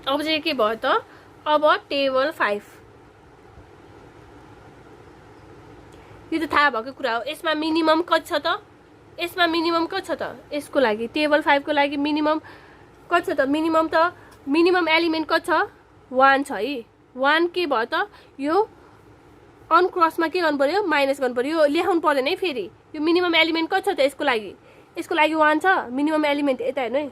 अब चाहिँ के भयो त अब टेबल 5 यो त थाहा भएको कुरा हो यसमा मिनिमम कति छ त यसमा मिनिमम कति छ त यसको लागि टेबल 5 को लागि मिनिमम कति छ त मिनिमम एलिमेन्ट कति छ 1 छ है 1 के भयो त यो अनक्रसमा के गर्नु पर्यो माइनस गर्नु पर्यो यो लेखाउनु पर्दैन है फेरि यो मिनिमम एलिमेन्ट कति छ त यसको लागि 1 छ मिनिमम एलिमेन्ट यता हेर्नु है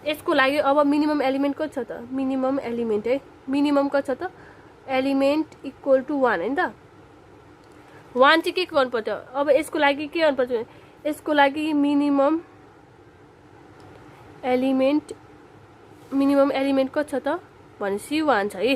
यसको लागि अब मिनिमम एलिमेन्ट कति छ त मिनिमम एलिमेन्ट है मिनिमम कति छ त एलिमेन्ट इक्वल टु 1 हैन त 1 चाहिँ के गर्नुपर्छ अब यसको लागि के गर्नुपर्छ यसको लागि मिनिमम एलिमेन्ट कति छ त भनेपछि 1 छ है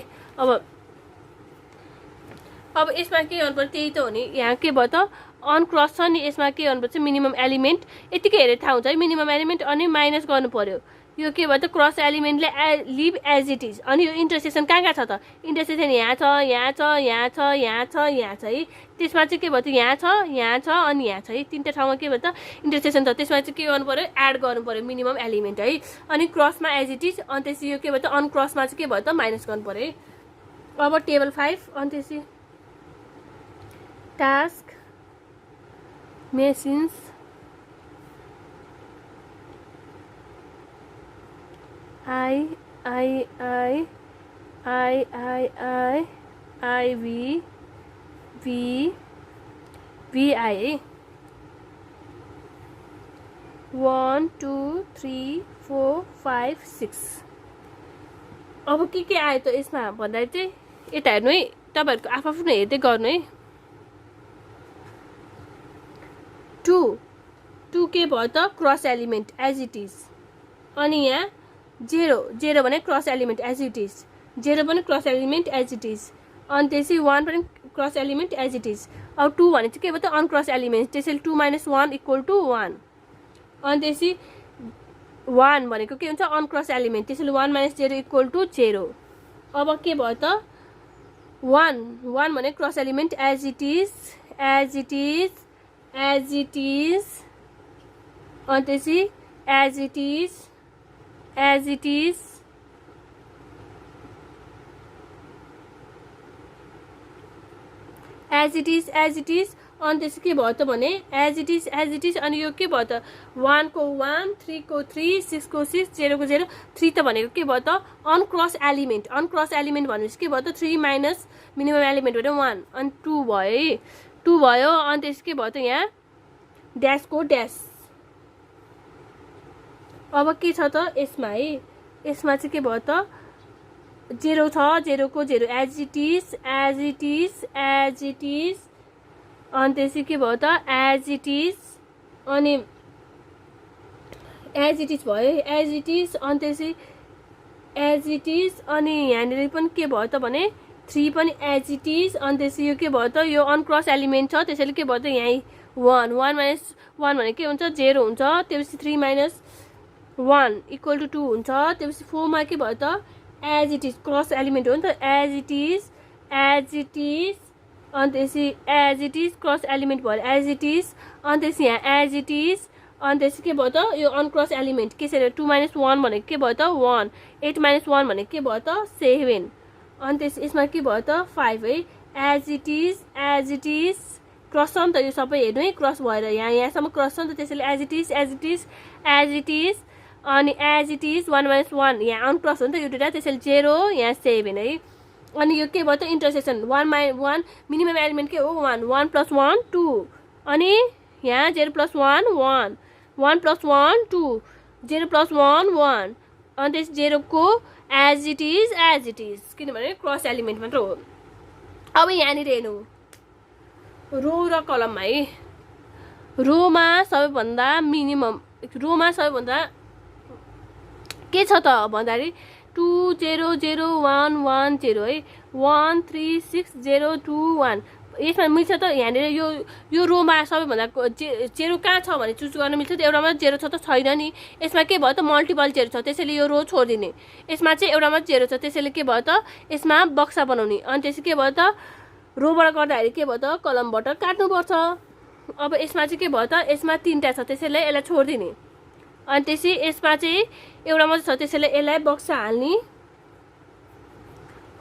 अब यसमा के गर्नुपर्छ त्यही त हो नि यहाँ के भयो त अनक्रस छ नि यसमा के गर्नुपर्छ मिनिमम एलिमेन्ट यतिकै हेरेर थाहा हुन्छ है मिनिमम एलिमेन्ट अनि माइनस गर्नु पर्यो यो के भयो त क्रस एलिमेन्टले लिभ एज इट इज अनि यो इन्टरसेक्सन कहाँ छ त इन्टरसेक्सन यहाँ छ यहाँ छ यहाँ छ यहाँ छ यहाँ छ है त्यसमा चाहिँ के भयो त यहाँ छ अनि यहाँ छ है तीनटा ठाउँमा के भयो त इन्टरसेक्सन छ त्यसमा चाहिँ के गर्नु पर्यो एड गर्नु पर्यो मिनिमम एलिमेन्ट है अनि क्रसमा एज इट इज अनि त्यसपछि यो के भयो त अनक्रसमा चाहिँ के भयो त माइनस गर्नु पर्यो है अब टेबल 5 अनि त्यसपछि टास्क machines I 1 2 3 4 5 6 अब के आयो त यसमा भन्दा चाहिँ यता हेर्नु है तपाईहरुको आफआफ्नो हेर्दै गर्नु है 2 के भयो त cross element as it is अनि यहाँ 0 भने cross element as it is 0 पनि cross element as it is अनि त्यसै 1 पनि cross element as it is अब 2 भने चाहिँ के भयो त अनक्रस एलिमेन्ट त्यसैले 2 - 1 = 1 अनि त्यसै 1 भनेको के हुन्छ अनक्रस एलिमेन्ट त्यसैले 1 - 0 = 0 अब के भयो त 1 भने cross element as it is अनि त्यसै एज इट इज अनि त्यसै के भयो त भने एज इट इज अनि यो के भयो त 1 को 1 3 को 3 6 को 6 0 को 0 3 त भनेको के भयो त अनक्रस एलिमेन्ट भनेपछि के भयो त 3 माइनस मिनिमम एलिमेन्ट भनेर 1 अनि 2 भयो है 2 भयो अनि त्यसै के भयो त यहाँ ड्यास को ड्यास अब के छ त यसमा है यसमा चाहिँ के भयो त 0 छ 0 को 0 एज इट इज अनि त्यसै के भयो त एज इट इज अनि एज इट इज भयो एज इट इज अनि त्यसै एज इट इज अनि यहाँनिर पनि के भयो त भने 3 पनि एज इट इज अनि त्यसै यो के भयो त यो अनक्रस एलिमेन्ट छ त्यसैले के भयो त यहाँ 1 1 भने के हुन्छ 0 हुन्छ त्यसपछि 3 - 1 = 2 हुन्छ त्यसपछि 4 मा के भयो त as it is cross element हो नि त एज इट इज अनि त्यसै as it is cross element भयो एज इट इज अनि त्यसै यहाँ एज इट इज अनि त्यसै के भयो त यो अनक्रस एलिमेन्ट कसरी 2 - 1 भनेको के भयो त 1 8 - 1 भनेको के भयो त 7 अनि त्यसै यसमा के भयो त 5 है एज इट इज क्रस छ नि त यो सबै हेर्नु है क्रस भएर यहाँसम्म क्रस छ नि त त्यसैले एज इट इज अनि एज इट इज 1 - 1 यहाँ अनक्रस हो नि त यो दुईटा त्यसैले 0 यहाँ 7 है अनि यो के भयो त इन्टरसेक्सन 1 - 1 मिनिमम एलिमेन्ट के हो 1 1 + 1 2 अनि यहाँ 0 + 1 1 1 + 1 2 0 + 1 1 अनि त्यस 0 को एज इट इज किनभने क्रस एलिमेन्ट मात्र हो अब यहाँनिर हेर्नु रो र कलममा है रोमा सबैभन्दा के छ त भन्दाखेरि 2 0 0 1 1 0 है 1 3 6 0 2 1 यसमा मिल्छ त यहाँनिर यो रोमा सबैभन्दा 0 कहाँ छ भने चुज गर्न मिल्छ त एउटामा 0 छ त छैन नि यसमा के भयो त मल्टिपल 0 छ त्यसैले यो रो छोडिदिने यसमा चाहिँ एउटामा 0 छ त्यसैले के भयो त यसमा बक्सा बनाउने अनि त्यसै के भयो त रोबाट गर्दाखेरि के भयो त कलमबाट काट्नुपर्छ अब यसमा चाहिँ के भयो त यसमा 3टा छ त्यसैले यसलाई छोडिदिने अनि त्यसै यसमा चाहिँ एउटा मात्र छ त्यसैले यसलाई बक्सा हाल्ने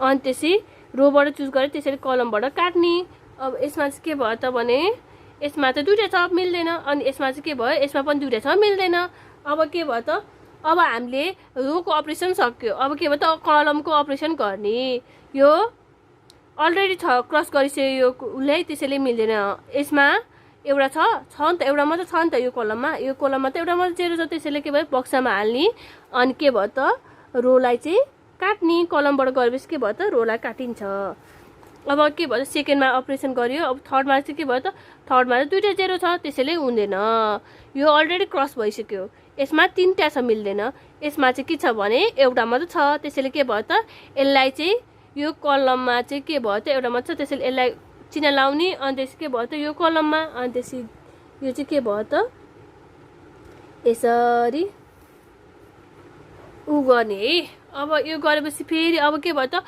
अनि त्यसै रोबाट चुज गरेर त्यसैले कलमबाट काट्ने अब यसमा चाहिँ के भयो त भने यसमा त दुईटा छ मिल्दैन अनि यसमा चाहिँ के भयो यसमा पनि दुईटा छ मिल्दैन अब के भयो त अब हामीले रोको अपरेसन सक्यो अब के भयो त कलमको अपरेसन गर्ने यो अलरेडी छ क्रस गरिसक्यो उसले त्यसैले मिल्दैन यसमा एउटा छ नि त एउटा मात्र छ नि त यो कलममा त एउटा मात्र 0 छ त्यसैले के भयो बक्सामा हाल्ने अनि के भयो त रोलाई चाहिँ काट्ने कलमबाट गरेपछि के भयो त रोलाई काटिन्छ। अब के भयो सेकेन्डमा अपरेसन गरियो। अब थर्डमा चाहिँ के भयो त थर्डमा चाहिँ दुईटा जेरो छ त्यसैले हुँदैन, यो अलरेडी क्रस भइसक्यो। यसमा तीनटा छ मिल्दैन, यसमा चाहिँ के छ भने एउटा मात्र छ त्यसैले के भयो त यसलाई चाहिँ यो कलममा चाहिँ के भयो त एउटा मात्र छ त्यसैले यसलाई चिन्ह लाउने। अनि त्यसपछि के भयो त यो कलममा, अनि त्यसपछि यो चाहिँ के भयो त यसरी उ गर्ने है। अब यो गरेपछि फेरि अब के भयो त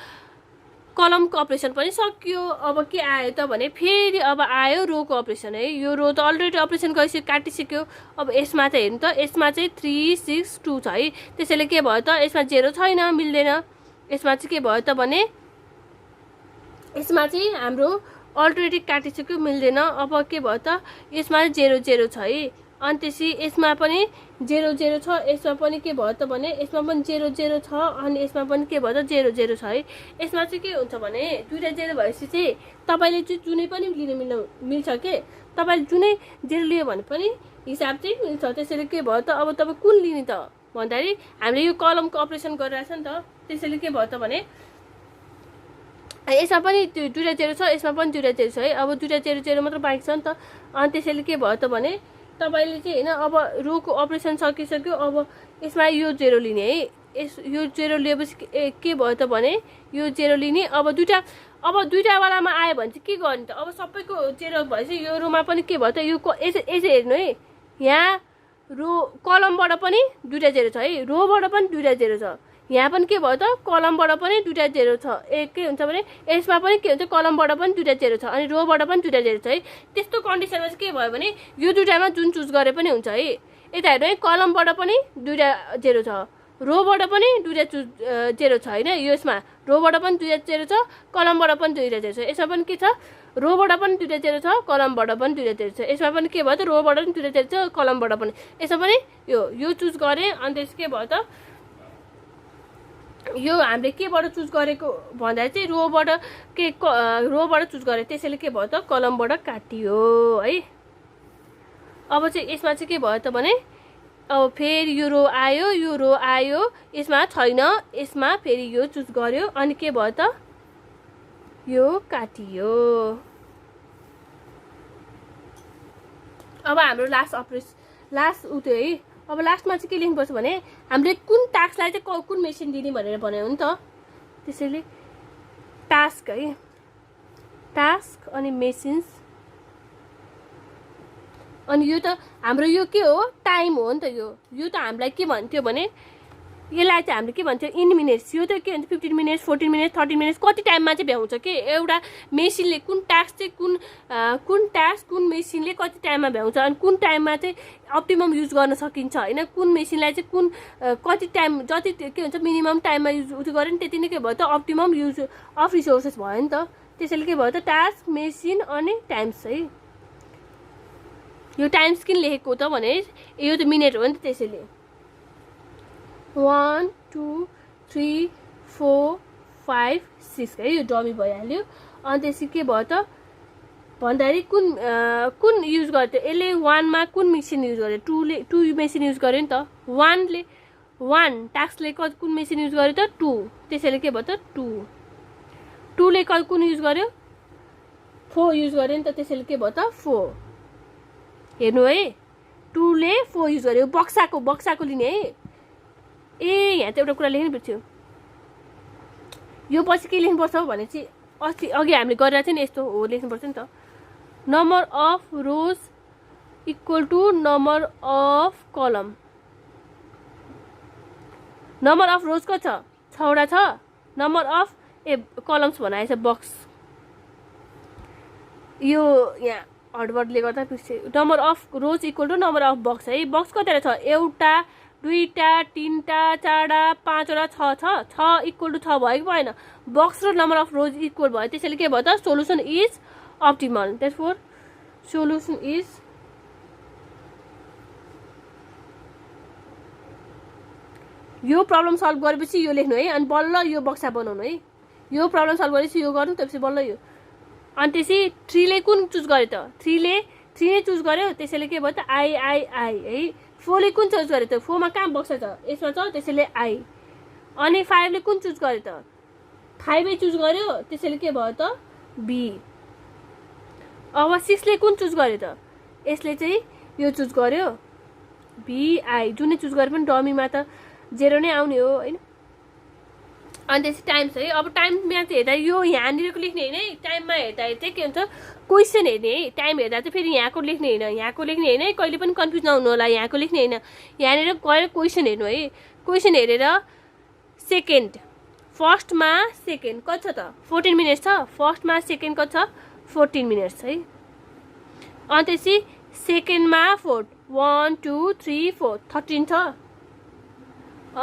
कलमको अपरेसन पनि सकियो। अब के आयो त भने फेरि अब आयो रोको अपरेसन है। यो रो त अलरेडी अपरेसन गरिसक्यो काटिसक्यो। अब यसमा चाहिँ हेर्नु त यसमा चाहिँ 3 6 2 छ है त्यसैले के भयो त यसमा जेरो छैन मिल्दैन। यसमा चाहिँ के भयो त भने यसमा चाहिँ हाम्रो अलरेडी काटिसक्यो मिल्दैन। अब के भयो त यसमा जेरो जेरो छ है। अनि त्यसपछि यसमा पनि जेरो जेरो छ, यसमा पनि के भयो त भने यसमा पनि जेरो जेरो छ, अनि यसमा पनि के भयो त जेरो जेरो छ है। यसमा चाहिँ के हुन्छ भने दुईटा जेरो भएपछि चाहिँ तपाईँले चाहिँ जुनै पनि लिन मिल्छ के, तपाईँले जुनै जेरो लियो भने पनि हिसाब चाहिँ मिल्छ। त्यसैले के भयो त अब तपाईँ कुन लिने त भन्दाखेरि हामीले यो कलमको अपरेसन गरिरहेछ नि त त्यसैले के भयो त भने यसमा पनि दुईटा जेरो छ, यसमा पनि दुईटा जेरो छ है। अब दुईटा जेरो जेरो मात्र बाँकी छ नि त। अनि त्यसैले के भयो त भने तपाईँले चाहिँ होइन अब रोको अपरेसन सकिसक्यो। अब यसमा यो जेरो लिने है, यो जेरो लिएपछि के भयो त भने यो जेरो लिने। अब दुईटावालामा आयो भने चाहिँ के गर्ने त अब सबैको जेरो भएपछि यो रोमा पनि के भयो त यो यसो हेर्नु है, यहाँ रो कलमबाट पनि दुईटा जेरो छ है, रोबाट पनि दुईटा जेरो छ, यहाँ पनि के भयो त कलमबाट पनि दुईटा जेरो छ। के हुन्छ भने यसमा पनि के हुन्छ कलमबाट पनि दुईटा जेरो छ अनि रोबाट पनि दुईटा जेरो छ है। त्यस्तो कन्डिसनमा चाहिँ के भयो भने यो दुईटामा जुन चुज गरे पनि हुन्छ है। यता हेर्नु है कलमबाट पनि दुईटा जेरो छ, रोबाट पनि दुईटा जेरो छ होइन। यसमा रोबाट पनि दुईटा जेरो छ, कलमबाट पनि दुईटा जेरो छ। यसमा पनि के छ रोबाट पनि दुईटा जेरो छ, कलमबाट पनि दुईटा जेरो छ। यसमा पनि के भयो त रोबाट पनि दुईटा जेरो छ, कलमबाट पनि। यसमा पनि यो चुज गरेँ। अनि त्यसपछि के भयो त यो हामीले केबाट चुज गरेको भन्दा चाहिँ रोबाट चुज गरे त्यसैले के भयो त कलमबाट काटियो है। अब चाहिँ यसमा चाहिँ के भयो त भने अब फेरि यो रो आयो यसमा छैन, यसमा फेरि यो चुज गर्यो अनि के भयो त यो काटियो। अब हाम्रो लास्ट उ त्यो है। अब लास्टमा चाहिँ के लेख्नुपर्छ भने हामीले कुन टास्कलाई चाहिँ कुन मेसिन दिने भनेर भन्यो नि त। त्यसैले टास्क है, टास्क अनि मेसिन्स। अनि यो त हाम्रो यो के हो टाइम हो नि त। यो त हामीलाई के भन्थ्यो भने यसलाई चाहिँ हामीले के भन्थ्यो इन मिनट्स। यो त के भन्छ 15 मिनट्स 14 मिनट्स 30 मिनट्स कति टाइममा चाहिँ भ्याउँछ कि एउटा मेसिनले कुन टास्क चाहिँ कुन मेसिनले कति टाइममा भ्याउँछ अनि कुन टाइममा चाहिँ अप्टिमम युज गर्न सकिन्छ होइन। कुन मेसिनलाई चाहिँ कुन कति टाइम जति के हुन्छ मिनिमम टाइममा युज गर्यो नि त्यति नै के भयो त अप्टिमम युज अफ रिसोर्सेस भयो नि त। त्यसैले के भयो त टास्क मेसिन अनि टाइम्स है। यो टाइम्स किन लेखेको त भने यो त मिनट हो नि त। त्यसैले 1 2 3 4 5 6 है यो डमी भइहाल्यो। अनि त्यसपछि के भयो त भन्दाखेरि कुन युज गर्यो यसले 1 मा कुन मेसिन युज गर्यो 2 मेसिन युज गर्यो नि त। 1 टास्कले कुन मेसिन युज गर्यो त 2 त्यसैले के भयो त 2 ले कुन युज गर्यो 4 युज गर्यो नि त त्यसैले के भयो त 4। हेर्नु है 2 ले 4 युज गर्यो बक्साको लिने है। यहाँ त एउटा कुरा लेख्नु पर्छ यो पछि के लेख्नुपर्छ भने चाहिँ अस्ति अघि हामीले गरेर चाहिँ यस्तो हो लेख्नुपर्छ नि त। Number of rows equal to number of column. Number of rows कति छ 6वटा छ, नम्बर अफ कलम्स बनाएछ बक्स। यो यहाँ हडवर्डले गर्दा number of rows equal to number of box है। बक्स कतिवटा छ एउटा 2टा 3टा 4टा 5वटा 6 छ 6 इक्वल टु 6 भयो कि भएन। बक्स र नम्बर अफ रोज इक्वल भयो त्यसैले के भयो त solution is optimal. Therefore solution is यो प्रब्लम सल्भ गरेपछि यो लेख्नु है अनि बल्ल यो बक्सा बनाउनु है। यो प्रब्लम सल्भ गरेपछि यो गर्नु त्यसपछि बल्ल यो। अनि त्यसपछि 3 ले कुन चुज गर्यो त 3 ले चुज गर्यो त्यसैले के भयो त आई है। 4 ले कुन चुज गर्यो त 4 मा कहाँ बक्सा छ यसमा छ त्यसैले आई। अनि 5 ले कुन चुज गर्यो त 5 चुज गर्यो त्यसैले के भयो त बी अब 6 ले कुन चुज गर्यो त यसले चाहिँ यो चुज गर्यो बीआई जुनै चुज गरे पनि डमीमा त 0 नै आउने हो हैन अनि त्यसै टाइम छ है अब टाइममा चाहिँ हेर्दा यो यहाँनिरको लेख्ने हैन है टाइममा हेर्दा चाहिँ के हुन्छ क्वेसन हेर्ने है टाइम हेर्दा चाहिँ फेरि यहाँको लेख्ने हैन यहाँको लेख्ने हैन है कहिले पनि कन्फ्युज नहुनु होला यहाँको लेख्ने हैन यहाँनिर गएर क्वेसन हेर्नु है क्वेसन हेरेर सेकेन्ड फर्स्टमा सेकेन्ड कति छ त 14 मिनेट्स छ फर्स्टमा सेकेन्ड कति छ 14 मिनेट्स है अनि त्यसै सेकेन्डमा 4 1 2 3 4 13 छ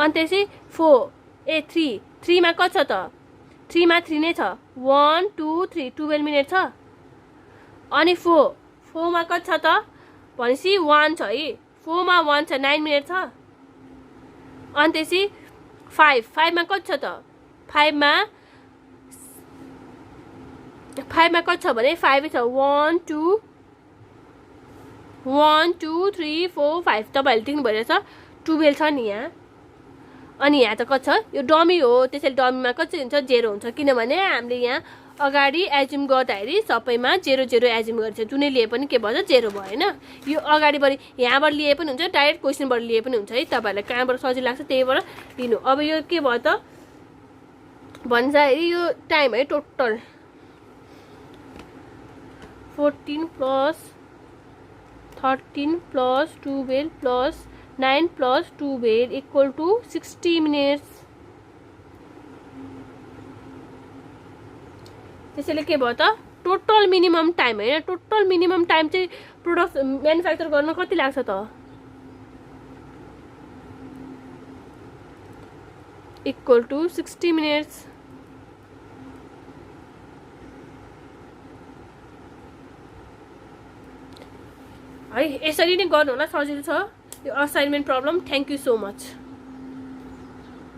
अनि त्यसै 3 मा कति छ त 3 मा 3 नै छ 1 2 3 12 मिनेट छ अनि 4 मा कति छ त भनेपछि 1 छ है 4 मा 1 छ 9 मिनेट छ अनि त्यसै 5 मा कति छ त 5 मा कति छ भने 5 छ 1 2 3 4 5 तपाईहरुले देख्नु भइरहेछ 12 छ नि यहाँ अनि यहाँ त कति छ यो डमी हो त्यसैले डमीमा कति हुन्छ 0 हुन्छ किनभने हामीले यहाँ अगाडि एज्युम गर्दाखेरि सबैमा 0 0 एज्युम गरेछ जुनै लिए पनि के भन्छ 0 भयो हैन यो अगाडिबाट यहाँबाट लिए पनि हुन्छ डाइरेक्ट क्वेशनबाट लिए पनि हुन्छ है तपाईहरुलाई कहाँबाट सजिलो लाग्छ त्यहीबाट लिनु अब यो के भयो त भन्छ है यो टाइम है total 14 plus 13 plus 12 plus 9 plus 12 equal to 60 minutes त्यसैले के भयो त टोटल मिनिमम टाइम हैन टोटल मिनिमम टाइम चाहिँ प्रोडक्ट म्यानुफ्याक्चर गर्न कति लाग्छ त इक्वल टू 60 मिनट्स है यसरी नै गर्नु होला सजिलो छ यो assignment problem thank you so much